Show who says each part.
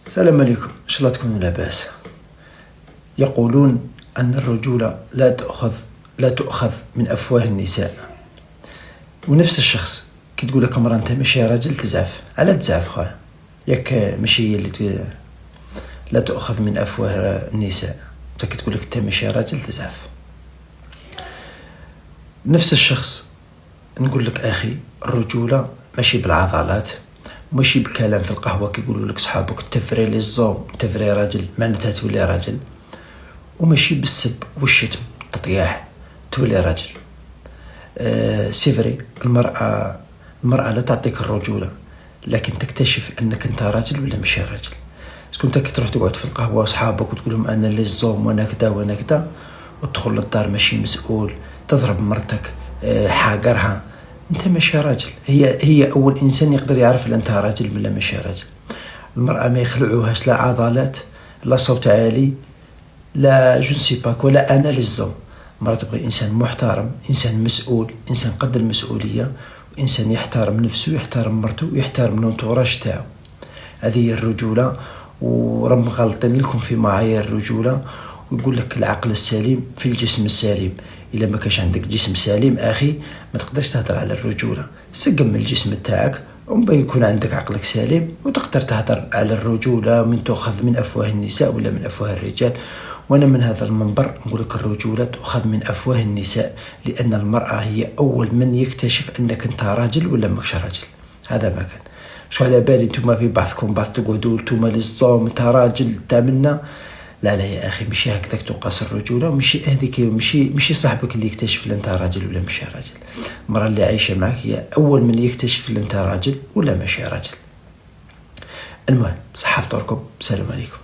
Speaker 1: السلام عليكم، إن شاء الله تكونوا لاباس. يقولون أن الرجولة لا تؤخذ من أفواه النساء، ونفس الشخص كي تقول لك امرأة أنت ماشي راجل تزعف. على تزعف خويا؟ ياك ماشي هي اللي لا تؤخذ من أفواه النساء، أنت كي تقول لك أنت ماشي راجل تزعف. نفس الشخص نقول لك أخي، الرجولة ماشي بالعضلات، ماشي بكلام في القهوة كي يقولوا لك صحابك تفري لي الزوم تفري راجل معناتها تولي راجل، وماشي بالسب والشتم التطياح تولي راجل. سيفري المرأة لا تعطيك الرجولة، لكن تكتشف أنك أنت راجل ولا ماشي راجل. بس انت كي تروح تقعد في القهوة وصحابك وتقول لهم أنا لي الزوم وأنا كدا وأنا كدا، وتدخل للدار ماشي مسؤول، تضرب مرتك، حاقرها، انت ماشي راجل. هي اول انسان يقدر يعرف انت راجل ولا ماشي راجل. المرأة ما يخلعوهاش لا عضلات، لا صوت عالي، لا جونسي باك، ولا انا للزوم. المرأة تبغي انسان محترم، انسان مسؤول، انسان قد المسؤولية، وانسان يحترم نفسه ويحترم مرته ويحترم الانتوراج تاعو. هذه هي الرجولة. ورم غلطين لكم في معايير الرجولة، ويقول لك العقل السليم في الجسم السليم. إلا ما كانش عندك جسم سليم أخي ما تقدرش تهدر على الرجولة. سقم من الجسم تاعك ومن يكون عندك عقلك سليم وتقدر تهدر على الرجولة من تأخذ من أفواه النساء ولا من أفواه الرجال. وأنا من هذا المنبر نقول لك الرجولة تؤخذ من أفواه النساء، لأن المرأة هي أول من يكتشف أنك أنت راجل ولا ماكش راجل. هذا ما كان. شو على بالي نتوما في بعضكم تقعدوا نتوما للزوم انت راجل تامنا. لا يا اخي، ماشي هكذاك تقاس الرجوله، ماشي هذيك، ماشي صاحبك اللي يكتشف انت راجل ولا ماشي راجل. المراه اللي عايشه معك هي اول من يكتشف انت راجل ولا ماشي راجل. المهم صحة فطوركم، السلام عليكم.